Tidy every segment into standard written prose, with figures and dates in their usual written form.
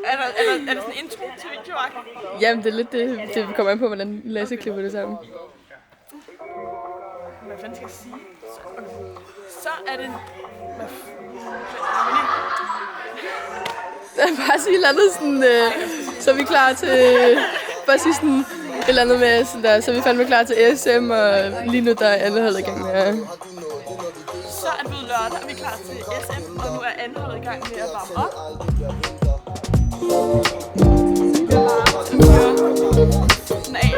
Er det sådan en intro til videoagtigt? Jamen, det er lidt det vi kommer an på, hvordan Lasse klipper det sammen. Hvad fanden skal jeg sige? Så er det... Bare sige et eller andet sådan, så er vi klar til... Bare sige sådan et eller andet med sådan der, så er vi fandme klar til SM, og lige nu der er alle holdet i gang med... Så er det blevet lørdag, og vi er klar til SM, og nu er anden holdet i gang med at varme op. Nej.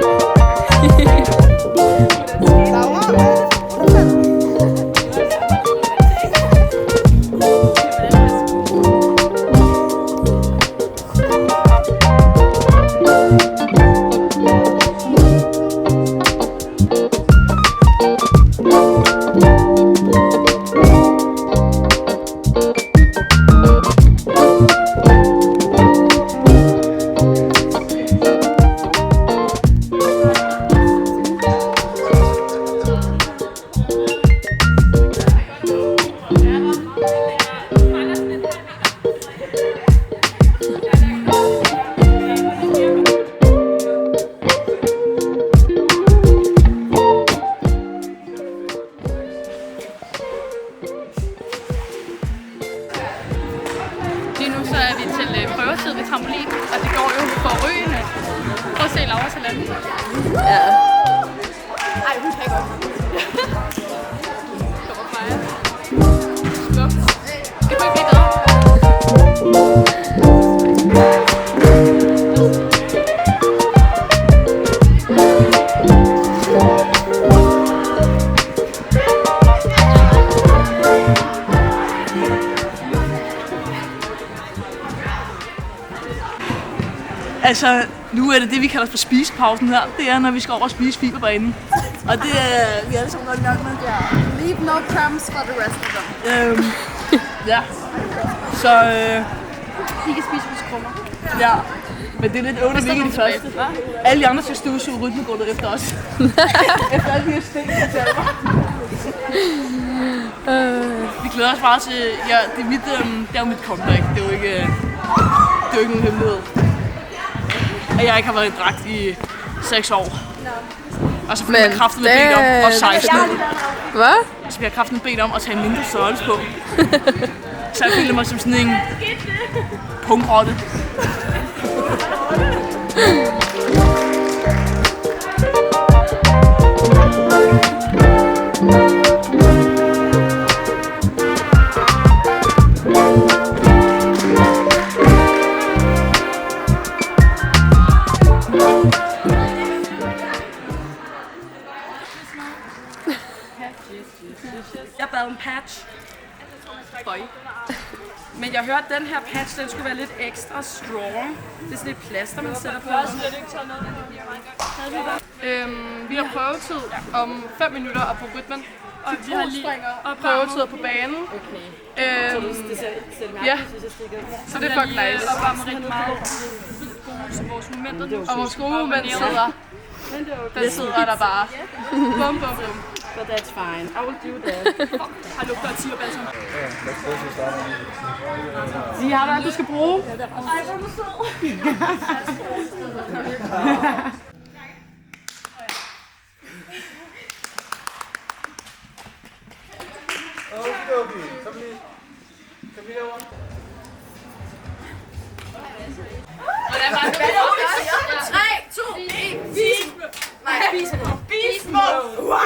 Lige nu så er vi til prøvetid ved trampolin, og det går jo forrygende. Prøv at se Laura Talent. Ja. Ej, hun kan godt. Kommer Freja. Smukt. Skal du ikke blive bedre? Altså, nu er det vi kalder for spisepausen her. Det er, når vi skal over og spise fiberbanen. Og det er vi alle sammen godt i gang med. Ja, leave no crumbs for the rest of them. Ja. Så De kan spise på skrummer. ja. Men det er lidt øvende, vi ikke er de første. Alle de andre skal støvsuge rytmegulvet efter os. Efter alle de her sten, vi glæder os bare til... Ja, det er jo mit comeback. Det er jo ikke nogen hemmelighed. At jeg ikke har været i dragt i 6 år. Og så bliver jeg kraften med bedt om, og 16 år. Hvad? Og så bliver jeg kraften bedt om at tage en mindre størrelse på. Så jeg føler mig som sådan en punkrotte. Jeg bad en patch. Bøj. Men jeg hørte, at den her patch, den skulle være lidt ekstra strong. Det er sådan et plaster, man sætter på. Vi har prøvetid om 5 minutter og på rytmen. Og vi har lige Prøvetider på banen. Ja, så det er fucking nice. Og varmer rigtig meget. Så vores momenter nu. Og vores gode moment sidder. Den sidder der bare. Bum, bum, bum. But that's fine. I will do that. Har lugter af tigerbalsam. De har alt, du skal bruge. Ej, hvor er du sød. Hvordan var det? 3, 2, 1, vis! Nej, vis mig. Beast mode!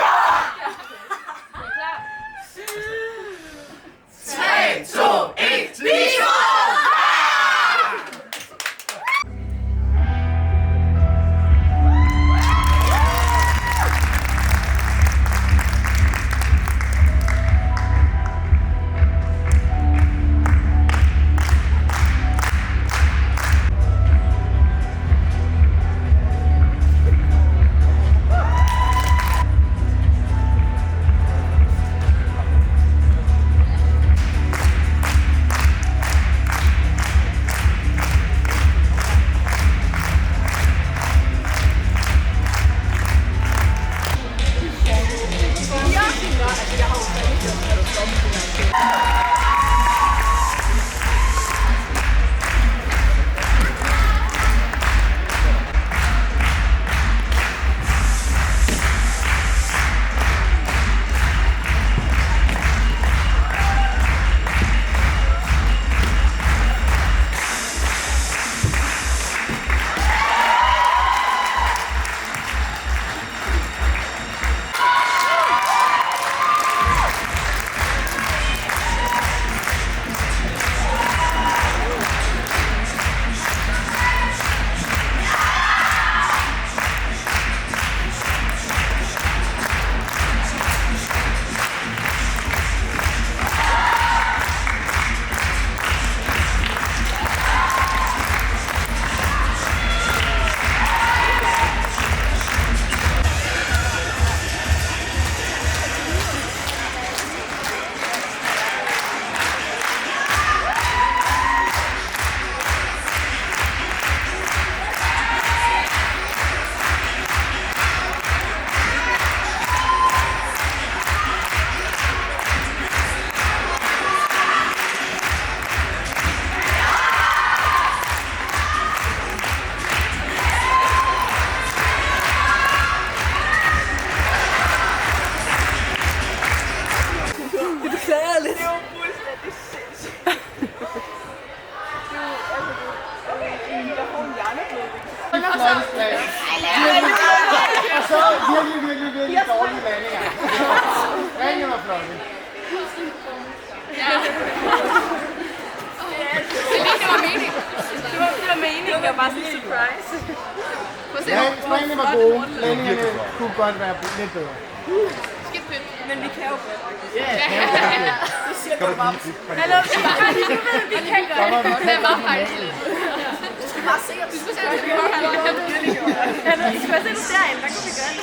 3, 2, 1, vis mig! Ja. Det var meningen. Det var meningen, det var bare sådan en surprise. Ja, springene var gode. Landingerne kunne godt være lidt bedre. Skidt pyt. Men vi kan jo godt. Det siger du bare. Hallo, vi kan godt. Det var faktisk lidt. Du skal bare se, at du skal se, at vi kan godt. Vi skal bare se, at du ser hvad kunne vi gøre?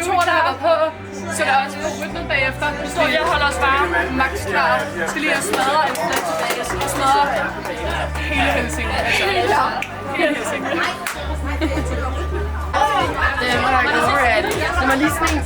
Toren har været på, så der er også på rytmen bagefter. Så jeg holder os varme, max klar. Skal lige have smadret en flat tilbage, og smadret hele Helsinki. Altså, hele Helsinki. Det var godt. Det var lige sådan en.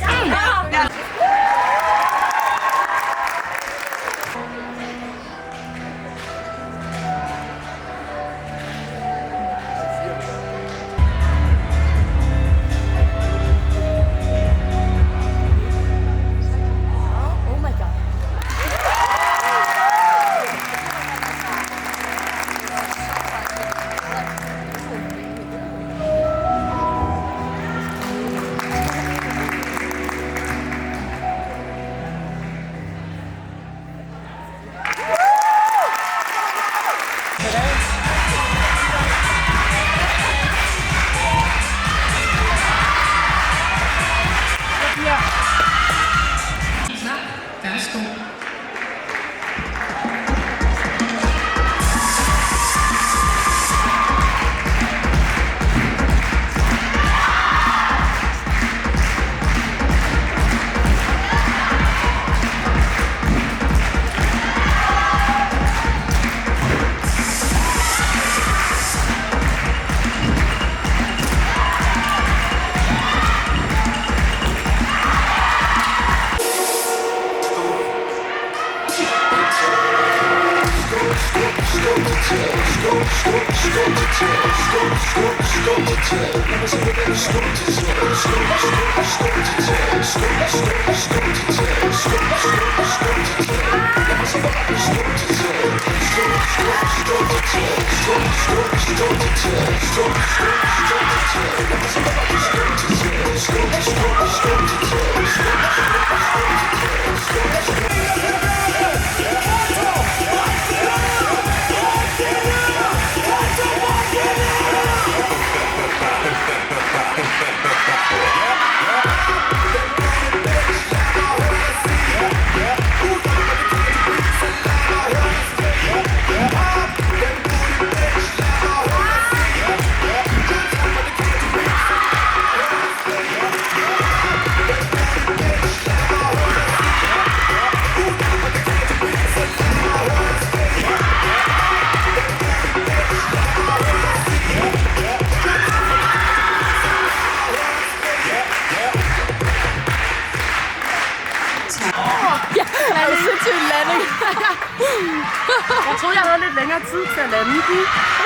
Jeg troede, jeg havde lidt længere tid til at lande den.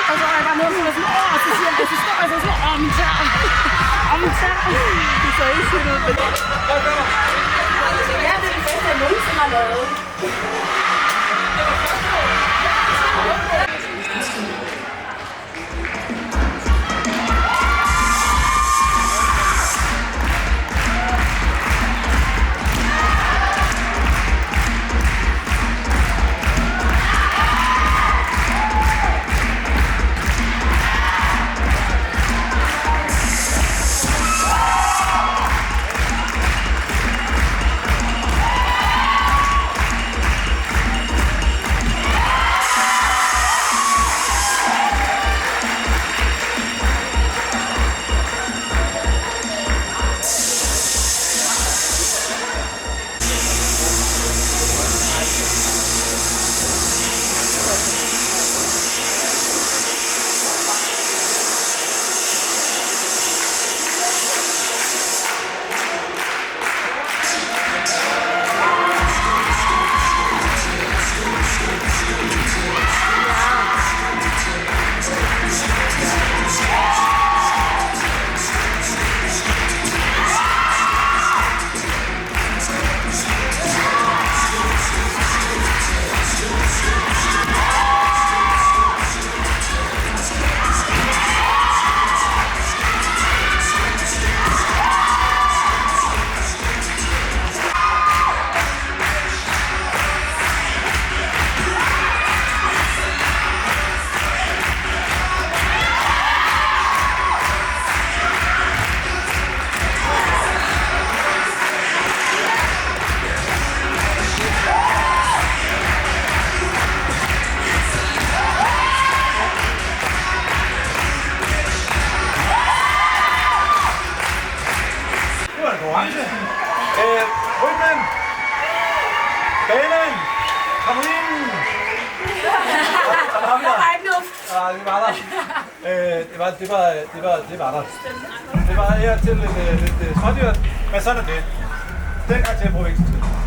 Og så var jeg bare nede og sådan, og så siger jeg, så står jeg sådan, min tær. Min tær. Det så ikke sådan ud. Ja, det er det bedste, jeg nogensinde har lavet. Rytmen! Banen! Kom ind! Så har vi der. Ja, vi var der. Det var der. Det var her til lidt smådyrt, men sådan er det. Den er tempovæksten.